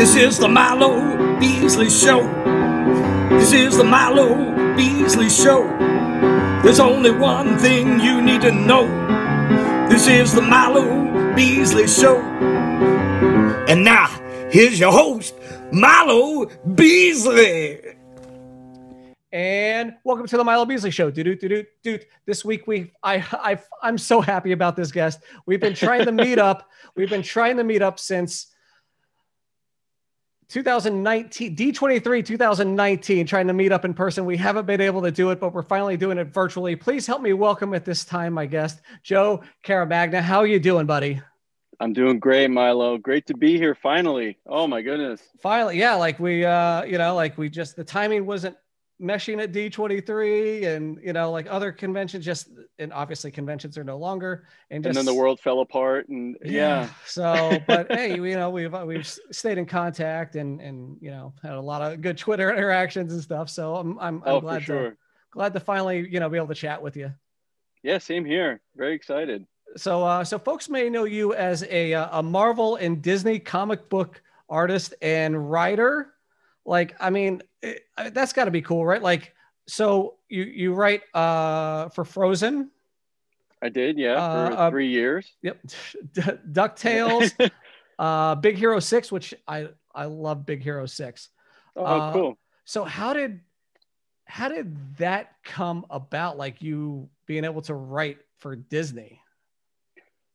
This is the Milo Beasley Show. This is the Milo Beasley Show. There's only one thing you need to know. This is the Milo Beasley Show. And now, here's your host, Milo Beasley. And welcome to the Milo Beasley Show. This week I'm so happy about this guest. We've been trying to meet up. We've been trying to meet up since 2019, D23 2019, trying to meet up in person. We haven't been able to do it, but we're finally doing it virtually. Please help me welcome at this time my guest, Joe Caramagna. How are you doing, buddy? I'm doing great, Milo. Great to be here finally. Oh my goodness. Finally, yeah, the timing wasn't meshing at D23 and, like other conventions and obviously conventions are no longer. And then the world fell apart and yeah. So, but hey, we've stayed in contact and, had a lot of good Twitter interactions and stuff. So I'm glad to finally, be able to chat with you. Yeah, same here. Very excited. So folks may know you as a Marvel and Disney comic book artist and writer. That's got to be cool, right? So you write for Frozen. I did, yeah, for 3 years. Yep. DuckTales, Big Hero 6, which I love Big Hero 6. Oh, cool. So how did that come about? Like you being able to write for Disney?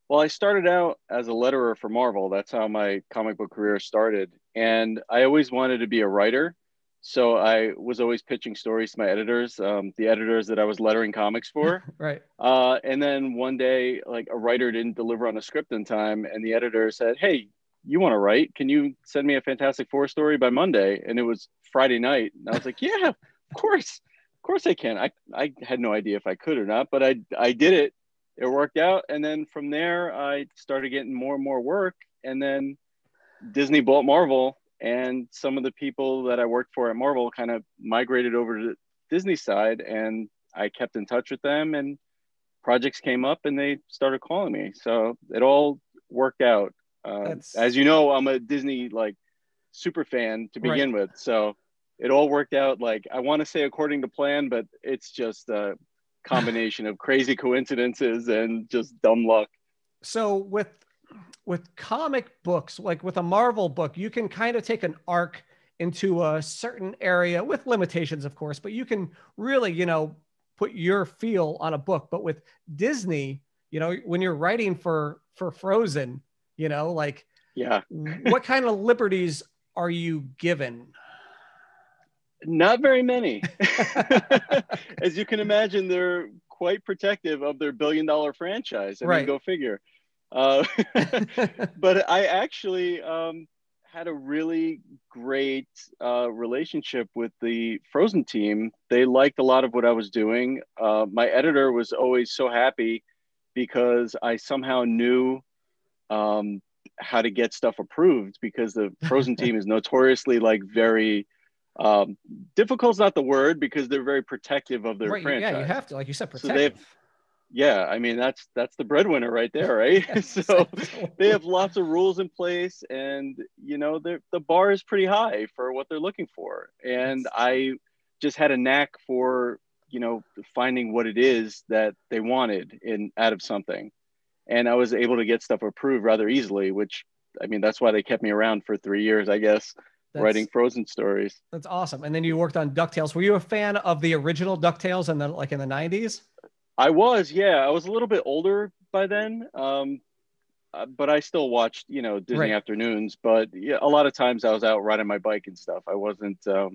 Well, I started out as a letterer for Marvel. That's how my comic book career started. And I always wanted to be a writer. So I was always pitching stories to my editors, the editors that I was lettering comics for. Right. And then one day, a writer didn't deliver on a script in time. And the editor said, "Hey, you want to write? Can you send me a Fantastic Four story by Monday?" And it was Friday night. And I was like, yeah, of course I can. I had no idea if I could or not, but I did it. It worked out. And then from there, I started getting more and more work. And then Disney bought Marvel. And some of the people that I worked for at Marvel kind of migrated over to the Disney side. And I kept in touch with them. And projects came up and they started calling me. So it all worked out. As you know, I'm a Disney super fan to begin with. So it all worked out. I want to say according to plan, but it's just combination of crazy coincidences and just dumb luck. So with comic books, like with a Marvel book, you can kind of take an arc into a certain area with limitations, of course, but you can really, put your feel on a book. But with Disney, when you're writing for Frozen, yeah, what kind of liberties are you given? Not very many. As you can imagine, they're quite protective of their billion-dollar franchise. I mean, go figure. But I actually had a really great relationship with the Frozen team. They liked a lot of what I was doing. My editor was always so happy because I somehow knew how to get stuff approved, because the Frozen team is notoriously very difficult is not the word, because they're very protective of their franchise. Yeah, you have to, like you said, protective. So I mean, that's the breadwinner right there, right? Yes, so they have lots of rules in place, and the bar is pretty high for what they're looking for. And I just had a knack for finding what it is that they wanted out of something, and I was able to get stuff approved rather easily. Which, I mean, that's why they kept me around for 3 years, I guess. Writing Frozen stories. That's awesome. And then you worked on DuckTales. Were you a fan of the original DuckTales in the 90s? I was, yeah. I was a little bit older by then, but I still watched, Disney afternoons. But yeah, a lot of times I was out riding my bike and stuff. I wasn't, I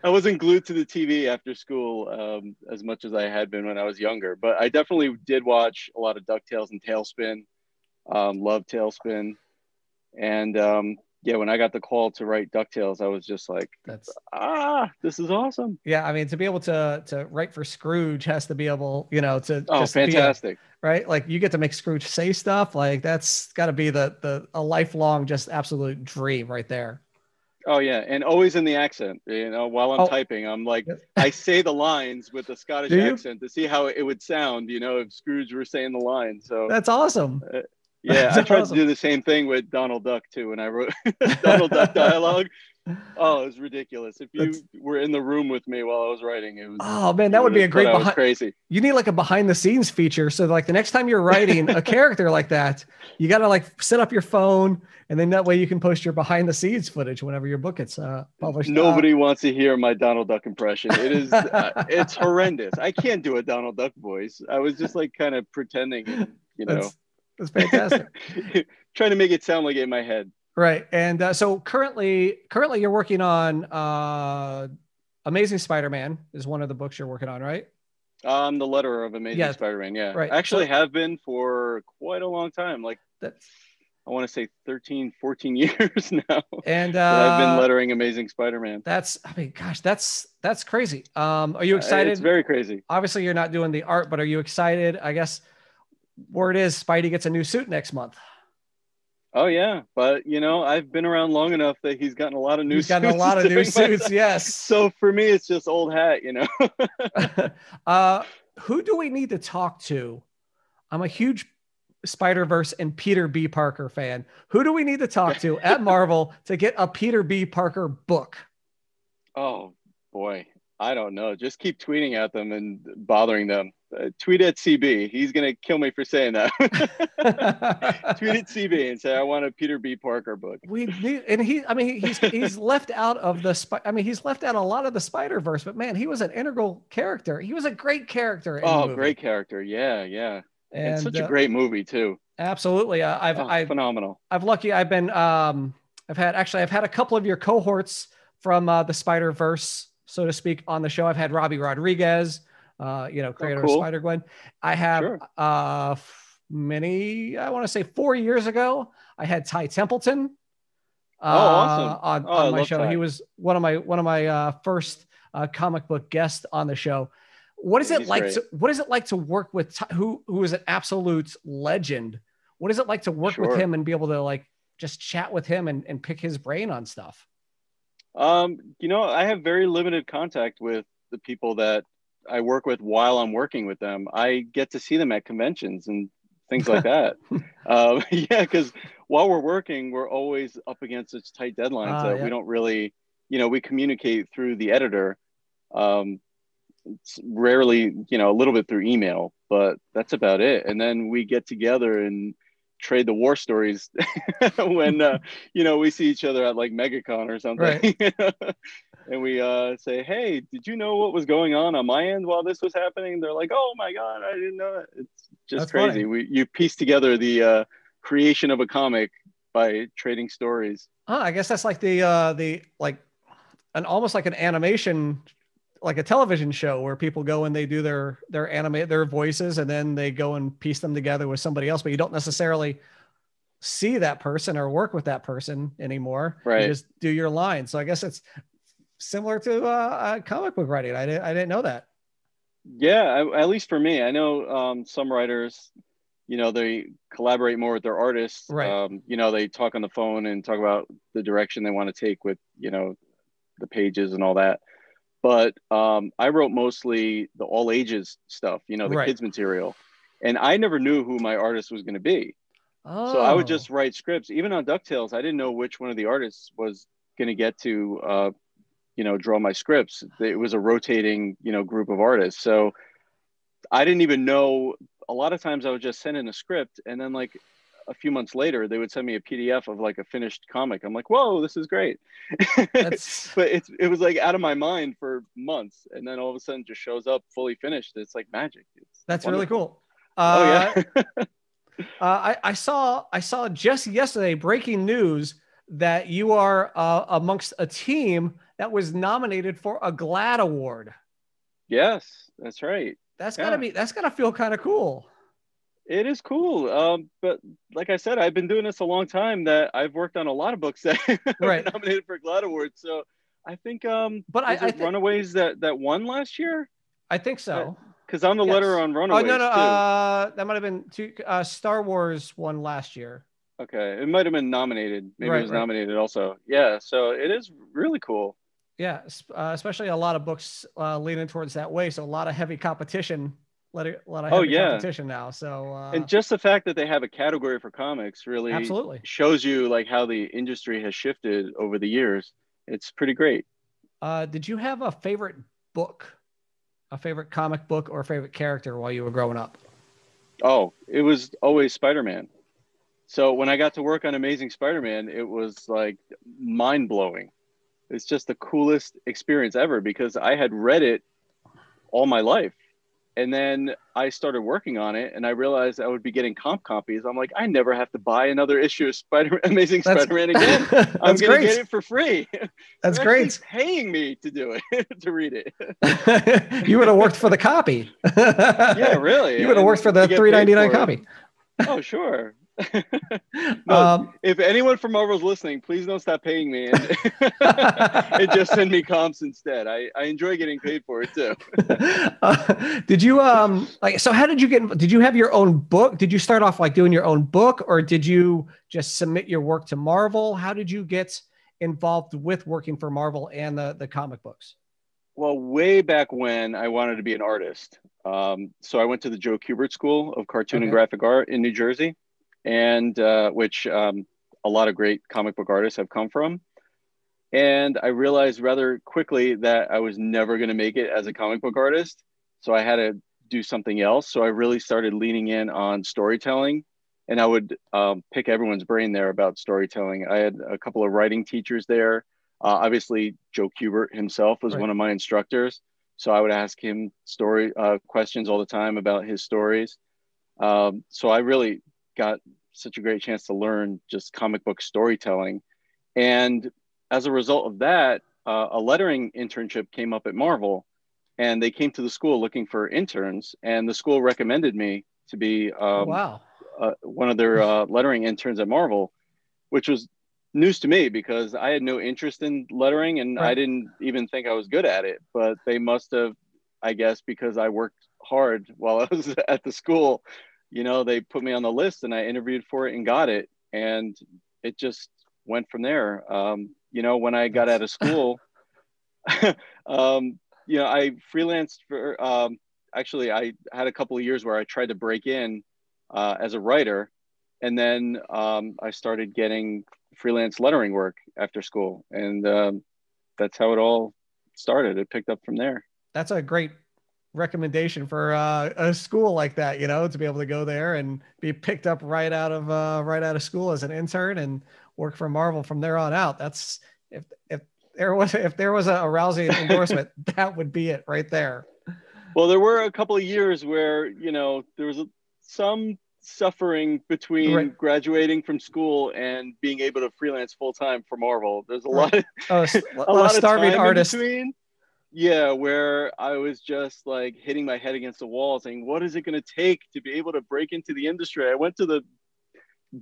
wasn't glued to the TV after school as much as I had been when I was younger. But I definitely did watch a lot of DuckTales and Tailspin. Loved Tailspin, and yeah, when I got the call to write DuckTales, I was just like, this is awesome. Yeah, I mean, to be able to write for Scrooge has to be able, to fantastic. Right? You get to make Scrooge say stuff. That's got to be a lifelong just absolute dream right there. Oh yeah, and always in the accent. While I'm typing, I'm I say the lines with a Scottish accent to see how it would sound, if Scrooge were saying the line. So that's awesome. Yeah, I tried to do the same thing with Donald Duck too when I wrote Donald Duck dialogue. Oh, it was ridiculous. If you were in the room with me while I was writing, it was. Oh man, that would be a great behind. Crazy. You need like a behind the scenes feature. So like the next time you're writing a character like that, you got to like set up your phone, and then that way you can post your behind the scenes footage whenever your book gets published. Nobody wants to hear my Donald Duck impression. It is, it's horrendous. I can't do a Donald Duck voice. I was just like kind of pretending, and, you know. That's fantastic. Trying to make it sound like it in my head. Right. And so currently you're working on Amazing Spider-Man is one of the books you're working on, right? The letter of Amazing Spider-Man. Yeah. Right. I actually have been for quite a long time. Like that's, I want to say 13, 14 years now. And I've been lettering Amazing Spider-Man. That's crazy. Are you excited? It's very crazy. Obviously you're not doing the art, but are you excited? I guess word is Spidey gets a new suit next month. Oh yeah, but you know, I've been around long enough that he's gotten a lot of new suits. He's gotten a lot of new suits, yes. So for me, it's just old hat, you know. Who do we need to talk to? I'm a huge Spider-Verse and Peter B. Parker fan. Who do we need to talk to at Marvel to get a Peter B. Parker book? Oh boy, I don't know. Just keep tweeting at them and bothering them. Tweet at CB. He's gonna kill me for saying that. Tweet at CB and say I want a Peter B. Parker book. We need, and he's left out of the he's left out a lot of the Spider-Verse, but man, he was an integral character. He was a great character. In the movie. Great character. Yeah, yeah. And it's such a great movie too. Absolutely. Phenomenal. I've had a couple of your cohorts from the Spider-Verse, so to speak, on the show. I've had Robbie Rodriguez, creator of Spider-Gwen. I have I want to say 4 years ago, I had Ty Templeton awesome. on my show. Ty. He was one of my first comic book guests on the show. What is it like to work with Ty, who is an absolute legend? What is it like to work with him and be able to like just chat with him and pick his brain on stuff? I have very limited contact with the people that I work with while I'm working with them. I get to see them at conventions and things like that. Because while we're working, we're always up against such tight deadlines that we don't really, we communicate through the editor. It's rarely, a little bit through email, but that's about it. And then we get together and trade the war stories when, we see each other at like MegaCon or something. Right. And we say, hey, did you know what was going on my end while this was happening? They're like, oh my God, I didn't know that. It's just crazy. You piece together the creation of a comic by trading stories. I guess that's like almost like an animation, like a television show where people go and they do their voices and then they go and piece them together with somebody else, but you don't necessarily see that person or work with that person anymore. Right. You just do your line. So I guess it's similar to comic book writing. I didn't know that. Yeah. At least for me, I know some writers, they collaborate more with their artists. Right. They talk on the phone and talk about the direction they want to take with, the pages and all that. But I wrote mostly the all ages stuff, the kids material. And I never knew who my artist was going to be. Oh. So I would just write scripts. Even on DuckTales, I didn't know which one of the artists was going to get to, draw my scripts. It was a rotating, group of artists. So I didn't even know. A lot of times I would just send in a script and then like a few months later, they would send me a PDF of like a finished comic. I'm like, whoa, this is great. But it was like out of my mind for months. And then all of a sudden just shows up fully finished. It's like magic. That's wonderful. Really cool. I saw just yesterday breaking news that you are amongst a team that was nominated for a GLAAD award. Yes, that's right. That's gotta feel kind of cool. It is cool. But like I said, I've been doing this a long time that I've worked on a lot of books that were nominated for GLAAD awards. So I think, but I think Runaways that won last year. I think so. Because I'm the letter on Runaways. Oh, no. That might've been Star Wars won last year. Okay. It might've been nominated. Maybe it was nominated also. Yeah. So it is really cool. Yeah. Especially a lot of books leaning towards that way. So a lot of heavy competition lot of Oh heavy yeah. competition now. So And just the fact that they have a category for comics really absolutely shows you like how the industry has shifted over the years. It's pretty great. did you have a favorite book, a favorite comic book, or a favorite character while you were growing up? Oh, it was always Spider-Man. So when I got to work on Amazing Spider-Man, it was like mind blowing. It's just the coolest experience ever because I had read it all my life. And then I started working on it and I realized I would be getting comp copies. I'm like, I never have to buy another issue of Amazing Spider-Man again. I'm going to get it for free. That's They're great. Paying me to do it, to read it. You would have worked for the copy. Yeah, really. You would have worked for the $3.99 copy. Oh, sure. No, if anyone from Marvel's listening, please don't stop paying me and just send me comps instead. I enjoy getting paid for it too. Did you so how did you have your own book? Did you start off like doing your own book, or did you just submit your work to Marvel? How did you get involved with working for Marvel and the comic books? Well, way back when I wanted to be an artist. So I went to the Joe Kubert School of Cartoon and Graphic Art in New Jersey, and which a lot of great comic book artists have come from. And I realized rather quickly that I was never going to make it as a comic book artist. So I had to do something else. So I really started leaning in on storytelling, and I would pick everyone's brain there about storytelling. I had a couple of writing teachers there. Obviously, Joe Kubert himself was one of my instructors. So I would ask him questions all the time about his stories. So I really got such a great chance to learn just comic book storytelling. And as a result of that, a lettering internship came up at Marvel, and they came to the school looking for interns, and the school recommended me to be one of their lettering interns at Marvel, which was news to me because I had no interest in lettering, and I didn't even think I was good at it. But they must have, I guess, because I worked hard while I was at the school, you know, they put me on the list and I interviewed for it and got it. And it just went from there. You know, when I got out of school, you know, I freelanced for, actually, I had a couple of years where I tried to break in as a writer. And then I started getting freelance lettering work after school. And that's how it all started. It picked up from there. That's a great recommendation for a school like that, you know, to be able to go there and be picked up right out of school as an intern and work for Marvel from there on out. That's if there was a rousing endorsement, that would be it right there. Well, there were a couple of years where, you know, there was some suffering between graduating from school and being able to freelance full time for Marvel. There's a lot of a lot of starving artists. Yeah, where I was just like hitting my head against the wall saying, what is it going to take to be able to break into the industry? I went to the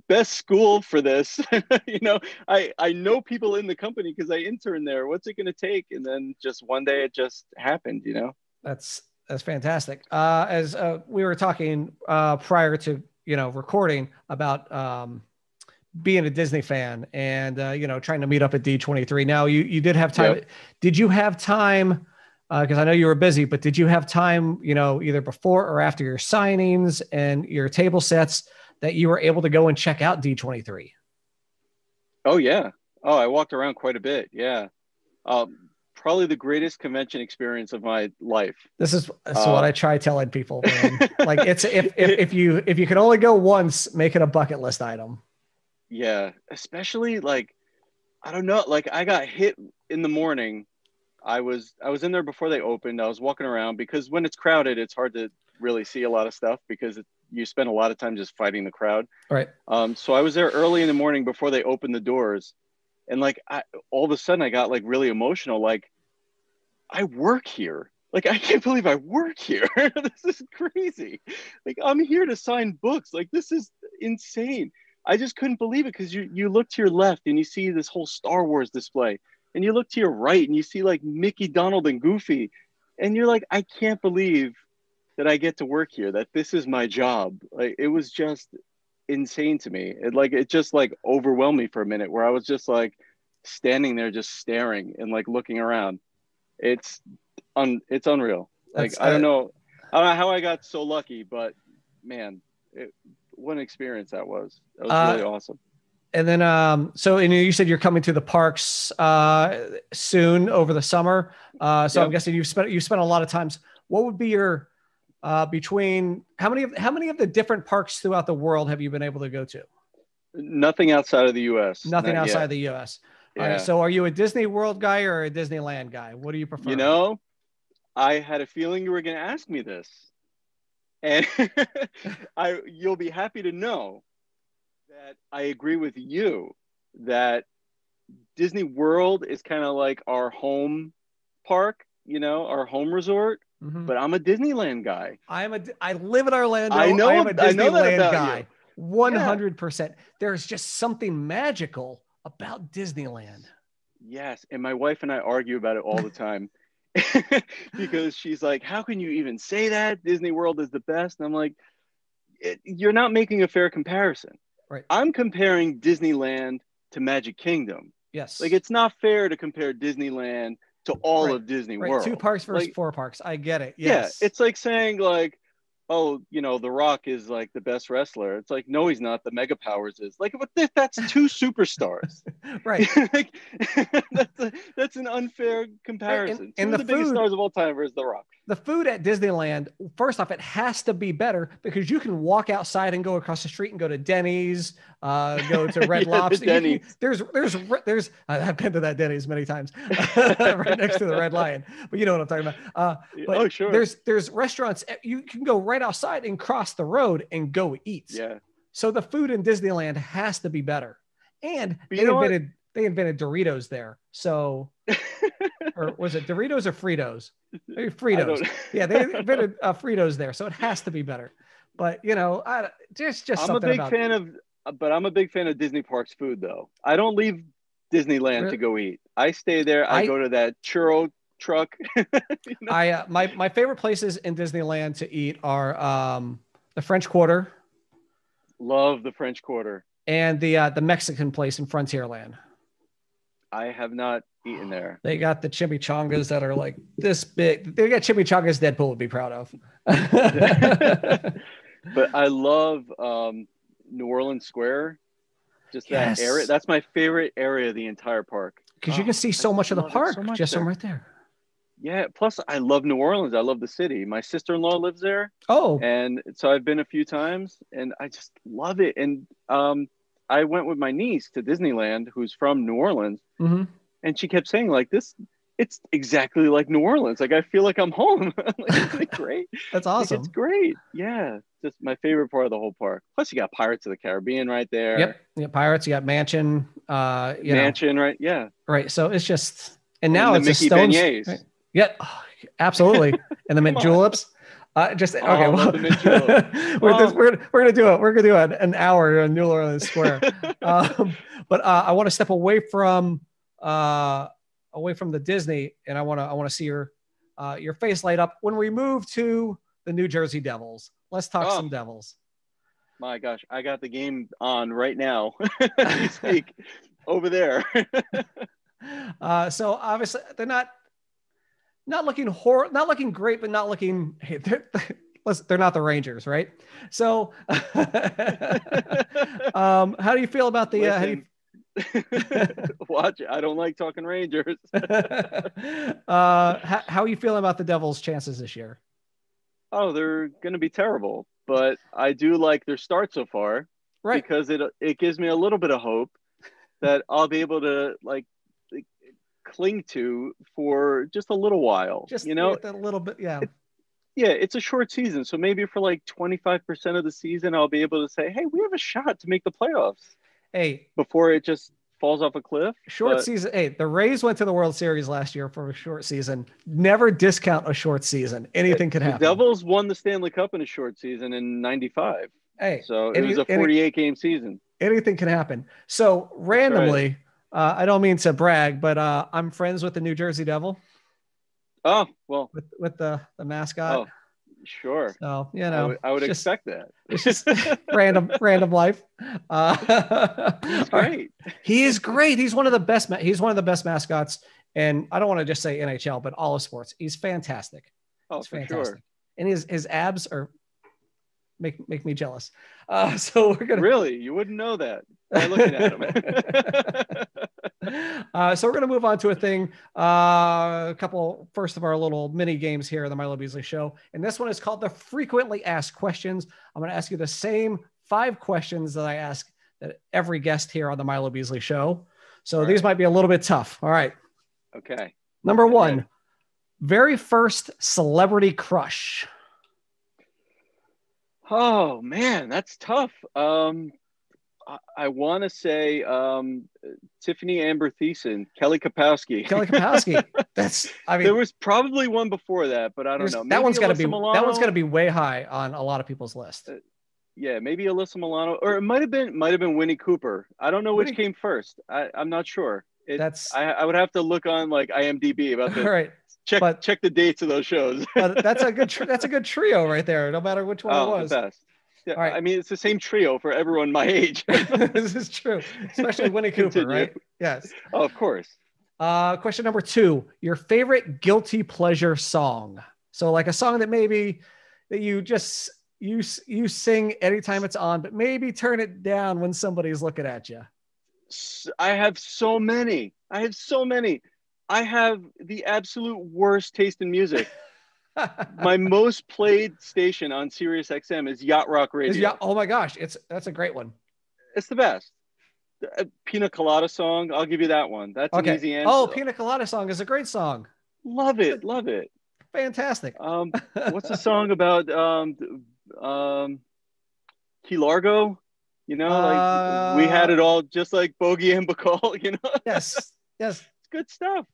best school for this. You know, I know people in the company because I interned there. What's it going to take? And then just one day it just happened, you know? That's fantastic. As we were talking prior to, you know, recording about being a Disney fan and, you know, trying to meet up at D23. Now you did have time. Yep. Did you have time? Cause I know you were busy, but did you have time, you know, either before or after your signings and your table sets that you were able to go and check out D23? Oh yeah. Oh, I walked around quite a bit. Yeah. Probably the greatest convention experience of my life. This is what I try telling people, man. Like it's, if you can only go once, make it a bucket list item. Yeah, especially like, I don't know, like I got hit in the morning. I was in there before they opened. I was walking around because when it's crowded, it's hard to really see a lot of stuff because you spend a lot of time just fighting the crowd. Right. So I was there early in the morning before they opened the doors. And like, all of a sudden I got like really emotional. Like, I work here. Like, I can't believe I work here. This is crazy. Like, I'm here to sign books. Like, this is insane. I just couldn't believe it because you look to your left and you see this whole Star Wars display, and you look to your right and you see like Mickey, Donald, and Goofy, and you're like, I can't believe that I get to work here, that this is my job. Like, it was just insane to me. It just like overwhelmed me for a minute where I was just like standing there just staring and like looking around. It's unreal. Like, I don't know. I don't know how I got so lucky, but man, what an experience that was. That was really awesome. And then, so and you said you're coming to the parks soon over the summer. So yep. I'm guessing you've spent a lot of times. What would be your between how many of the different parks throughout the world have you been able to go to? Nothing outside of the U.S. Nothing outside of the U.S. Yeah. All right. So are you a Disney World guy or a Disneyland guy? What do you prefer? You know, I had a feeling you were going to ask me this, and you'll be happy to know that I agree with you that Disney World is kind of like our home park, you know, our home resort. Mm-hmm. But I'm a Disneyland guy. I live in Orlando. I know. I am a Disneyland guy. You. 100%. There's just something magical about Disneyland. Yes. And my wife and I argue about it all the time because she's like, how can you even say that? Disney World is the best. And I'm like, you're not making a fair comparison. Right. I'm comparing Disneyland to Magic Kingdom. Yes. Like, it's not fair to compare Disneyland to all of Disney World. 2 parks versus 4 parks. I get it. Yes. Yeah. It's like saying like, oh, you know, The Rock is like the best wrestler. It's like, no, he's not. The Mega Powers is. Like, that's 2 superstars. Right. Like, that's an unfair comparison. And the biggest stars of all time versus The Rock. The food at Disneyland, first off, it has to be better because you can walk outside and go across the street and go to Denny's, go to Red Lobster. Denny's. There's. I've been to that Denny's many times, right next to the Red Lion. But you know what I'm talking about. But sure. There's restaurants. You can go right outside and cross the road and go eat. Yeah. So the food in Disneyland has to be better. And they invented Doritos there. So, or was it Doritos or Fritos? Maybe Fritos. Yeah, they invented Fritos there, so it has to be better. But you know, just I'm a big fan of Disney Parks food, though. I don't leave Disneyland to go eat. I stay there. I go to that churro truck. You know? My favorite places in Disneyland to eat are the French Quarter. Love the French Quarter. And the Mexican place in Frontierland. I have not eaten there. They got the chimichangas that are like this big. They got chimichangas Deadpool would be proud of. But I love New Orleans Square. Just that area. That's my favorite area of the entire park. Because you can see so much of the park just from right there. Yeah. Plus, I love New Orleans. I love the city. My sister-in-law lives there. Oh. And so I've been a few times, and I just love it. And I went with my niece to Disneyland, who's from New Orleans, mm-hmm. and she kept saying like this. It's exactly like New Orleans. Like, I feel like I'm home. Like, isn't it great? That's awesome. Like, it's great. Yeah. Just my favorite part of the whole park. Plus, you got Pirates of the Caribbean right there. Yep. Yeah, Pirates. You got Mansion. Mansion, right? Yeah. Right. So it's just, and now and it's the Mickey beignets. Right? Yeah, absolutely. And the mint juleps. We're gonna do it. We're gonna do an hour in New Orleans Square. But I want to step away from the Disney, and I want to see your face light up when we move to the New Jersey Devils. Let's talk some Devils. My gosh, I got the game on right now as we speak over there. So obviously they're not looking great, but not looking. Hey, they're not the Rangers, right? So, how do you feel about the? Watch it. I don't like talking Rangers. How are you feeling about the Devils' chances this year? Oh, they're going to be terrible, but I do like their start so far, right? Because it gives me a little bit of hope that I'll be able to cling to for just a little while. Just a little bit, yeah. It's a short season, so maybe for 25% of the season, I'll be able to say, "Hey, we have a shot to make the playoffs." Hey, before it just falls off a cliff. Season. Hey, the Rays went to the World Series last year for a short season. Never discount a short season. Anything could happen. The Devils won the Stanley Cup in a short season in '95. Hey, so it was a 48-game season. Anything can happen. So randomly, I don't mean to brag, but I'm friends with the New Jersey Devil. Oh, well, with the mascot. Oh, sure. So, I would expect that. It's just random life. He's great. He is great. He's one of the best. He's one of the best mascots. And I don't want to just say NHL, but all of sports. He's fantastic. Oh, He's for fantastic. sure. and his abs are make me jealous. So we're gonna really, you wouldn't know that by looking at him. So we're gonna move on to a thing, a couple first of our little mini games here in the Milo Beasley Show, and this one is called the frequently asked questions. I'm gonna ask you the same 5 questions that I ask that every guest here on the Milo Beasley Show. So these might be a little bit tough. All right. Okay. Number 1, very first celebrity crush. Oh man, that's tough. I want to say Tiffany Amber Thiessen, Kelly Kapowski. Kelly Kapowski. I mean, there was probably one before that, but I don't know. Maybe that one's got to be Milano? That one's got to be way high on a lot of people's list. Yeah, maybe Alyssa Milano, or it might have been Winnie Cooper. I don't know which came first. I'm not sure. I would have to look on like IMDb about this. All right. Check the dates of those shows. But that's a good trio right there, no matter which one it was. The best. Yeah, all right. I mean, it's the same trio for everyone my age. This is true, especially Winnie Cooper, right? Yes. Oh, of course. Question number 2: your favorite guilty pleasure song. So, like a song that maybe that you just you sing anytime it's on, but maybe turn it down when somebody's looking at you. I have so many. I have the absolute worst taste in music. My most played station on Sirius XM is Yacht Rock Radio. Oh my gosh, that's a great one. It's the best. Pina Colada song, I'll give you that one. That's an easy answer. Oh, Pina Colada song is a great song. Love it. Fantastic. What's the song about Key Largo? You know, like we had it all, just like Bogey and Bacall, you know? Yes. It's good stuff.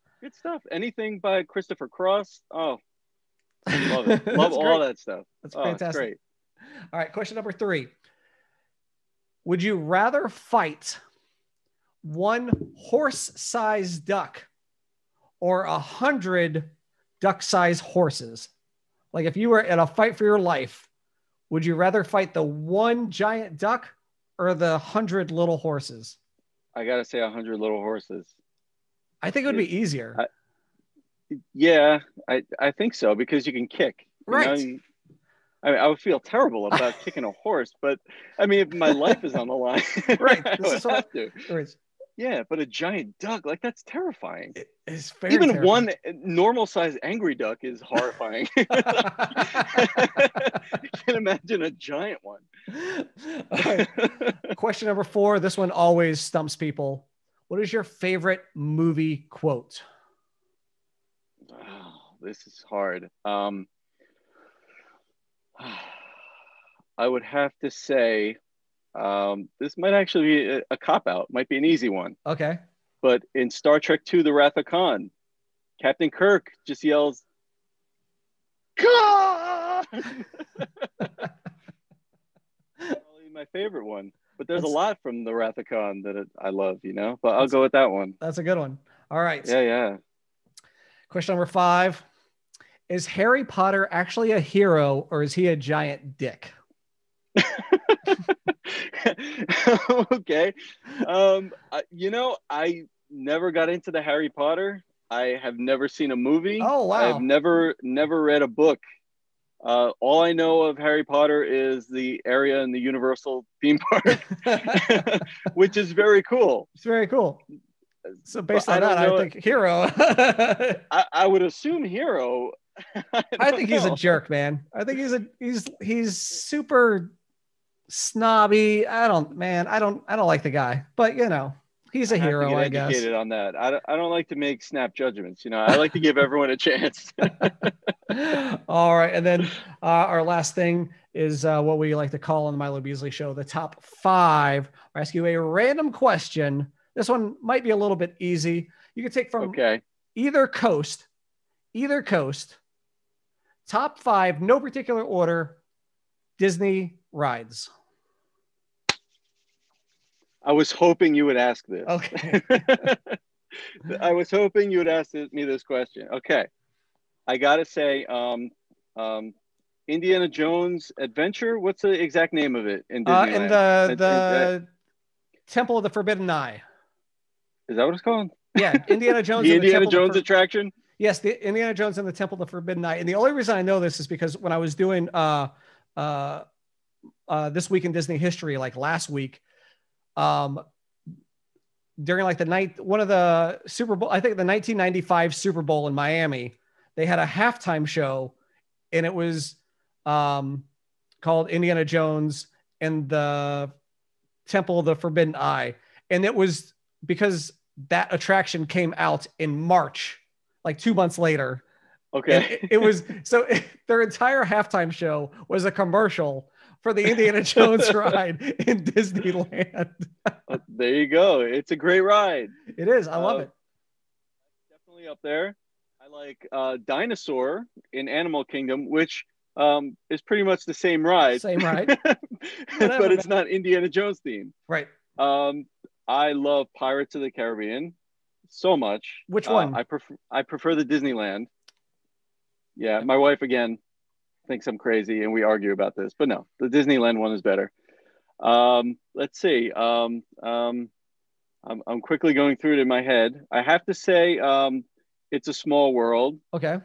Anything by Christopher Cross. Oh, love it. Love all that stuff. That's fantastic. It's great. All right. Question number 3. Would you rather fight one horse-sized duck or 100 duck-sized horses? Like if you were in a fight for your life, would you rather fight the one giant duck or the 100 little horses? I got to say 100 little horses. I think it would be easier. I think so, because you can kick. Right. I would feel terrible about kicking a horse, but I mean, if my life is on the line, right. This is what to. Right. Yeah, but a giant duck, like that's terrifying. It's very Even terrifying. One normal sized angry duck is horrifying. I can't imagine a giant one. All right. Question number 4. This one always stumps people. What is your favorite movie quote? Oh, this is hard. I would have to say, this might actually be a cop-out, might be an easy one. Okay. But in Star Trek II, The Wrath of Khan, Captain Kirk just yells, Khan! Probably my favorite one. But there's a lot from The Wrath of Khan that I love, you know? But I'll go with that one. That's a good one. All right. Yeah. Question number 5. Is Harry Potter actually a hero or is he a giant dick? Okay. You know, I never got into the Harry Potter. I have never seen a movie. Oh, wow. I've never read a book. All I know of Harry Potter is the area in the Universal theme park, which is very cool. It's very cool. So based on that, I think hero. I would assume hero. I think he's a jerk, man. I think he's super snobby. I don't like the guy, but you know, he's a hero, I guess. Educated on that. I don't like to make snap judgments. You know, I like to give everyone a chance. All right, and then our last thing is what we like to call on the Milo Beasley Show the top 5. I ask you a random question. This one might be a little bit easy. You can take from either coast. Top 5, no particular order, Disney rides. I was hoping you would ask this. Okay. I was hoping you would ask me this question. Okay. I got to say, Indiana Jones Adventure. What's the exact name of it in Disneyland? In the Temple of the Forbidden Eye. Is that what it's called? Yeah, Indiana Jones. The Indiana Jones attraction. Yes, the Indiana Jones and the Temple of the Forbidden Eye. And the only reason I know this is because when I was doing This Week in Disney History, like last week, during like the night, one of the Super Bowl, I think the 1995 Super Bowl in Miami, they had a halftime show, and it was called Indiana Jones and the Temple of the Forbidden Eye. And it was because that attraction came out in March, like 2 months later. Okay. It was, so their entire halftime show was a commercial for the Indiana Jones ride in Disneyland. There you go. It's a great ride. It is. I love it. Definitely up there. I like Dinosaur in Animal Kingdom, which is pretty much the same ride. Same ride. But it's not Indiana Jones themed. Right. I love Pirates of the Caribbean so much. Which one? I prefer the Disneyland. Yeah, my wife again thinks I'm crazy, and we argue about this, but no, the Disneyland one is better. Let's see. I'm quickly going through it in my head. I have to say, It's a Small World. Okay.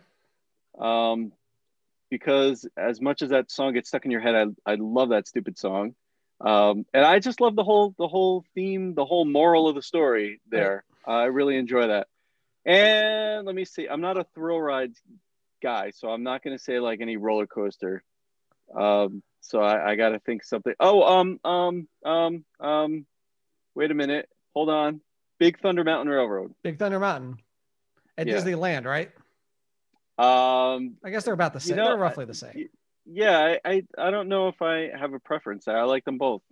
Because as much as that song gets stuck in your head, I love that stupid song. And I just love the whole theme, the whole moral of the story there. I really enjoy that. And let me see. I'm not a thrill ride guy, so I'm not going to say like any roller coaster. So I got to think something. Wait a minute. Hold on. Big Thunder Mountain Railroad. Big Thunder Mountain at Disneyland, right? I guess they're about the same. They're roughly the same. Yeah, I don't know if I have a preference. I like them both.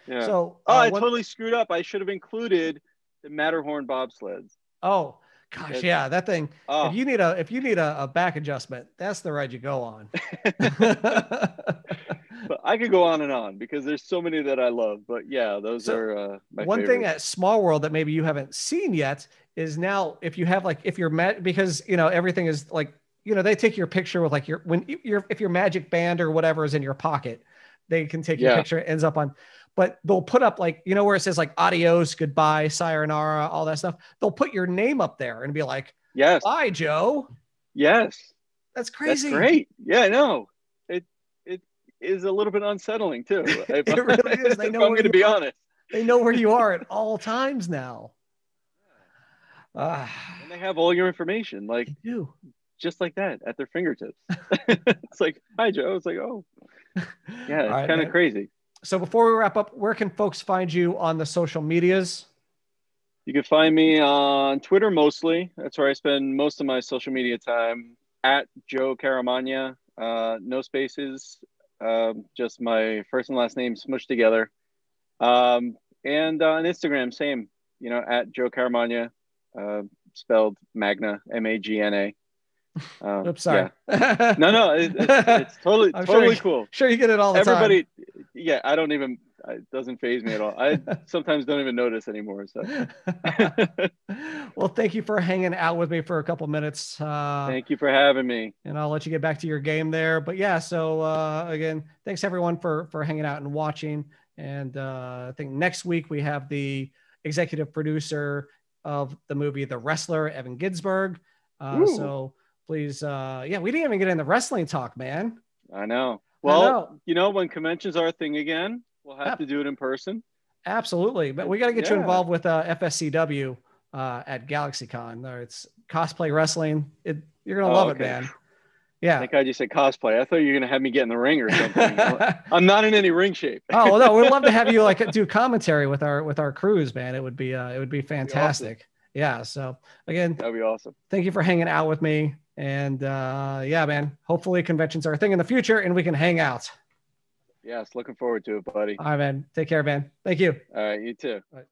Yeah. So I totally screwed up. I should have included the Matterhorn bobsleds. Oh gosh, yeah, that thing. Oh. If you need a back adjustment, that's the ride you go on. But I could go on and on because there's so many that I love. But yeah, those are my one favorites. thing at Small World that maybe you haven't seen yet is now if you have like if you're because everything is like they take your picture with like if your magic band or whatever is in your pocket, they can take your picture. It ends up on, but they'll put up like, where it says like adios, goodbye, sayonara, all that stuff. They'll put your name up there and be like, yes, bye, Joe. Yes. That's crazy. That's great. Yeah, I know. It is a little bit unsettling too. It really is. They know I'm going to be honest. They know where you are at all times now. And they have all your information. Like, they do. Just like that at their fingertips. It's like, hi, Joe. It's like, oh, yeah, it's kind of crazy. So before we wrap up, where can folks find you on the social medias? You can find me on Twitter mostly. That's where I spend most of my social media time. At Joe Caramagna, no spaces, just my first and last name smushed together. And on Instagram, same, at Joe Caramagna, spelled Magna, Magna. Oops, sorry. Yeah. No, it's totally cool. Sure, you get it all the time. Everybody, yeah, I don't even. It doesn't faze me at all. I sometimes don't even notice anymore. So, well, thank you for hanging out with me for a couple minutes. Thank you for having me. And I'll let you get back to your game there. But yeah, so again, thanks everyone for hanging out and watching. And I think next week we have the executive producer of the movie The Wrestler, Evan Ginsberg. So please, we didn't even get into wrestling talk, man. I know. Well, when conventions are a thing again, we'll have to do it in person. Absolutely. But we got to get you involved with FSCW at GalaxyCon. It's cosplay wrestling. You're going to love it, man. Yeah. Thank God you said cosplay. I thought you were going to have me get in the ring or something. I'm not in any ring shape. Oh, well, no, we'd love to have you do commentary with our crews, man. It would be fantastic. Awesome. Yeah. So again, that'd be awesome. Thank you for hanging out with me. And man, hopefully conventions are a thing in the future and we can hang out. Yes, looking forward to it, buddy. All right, man. Take care, man. Thank you. All right, you too. All right.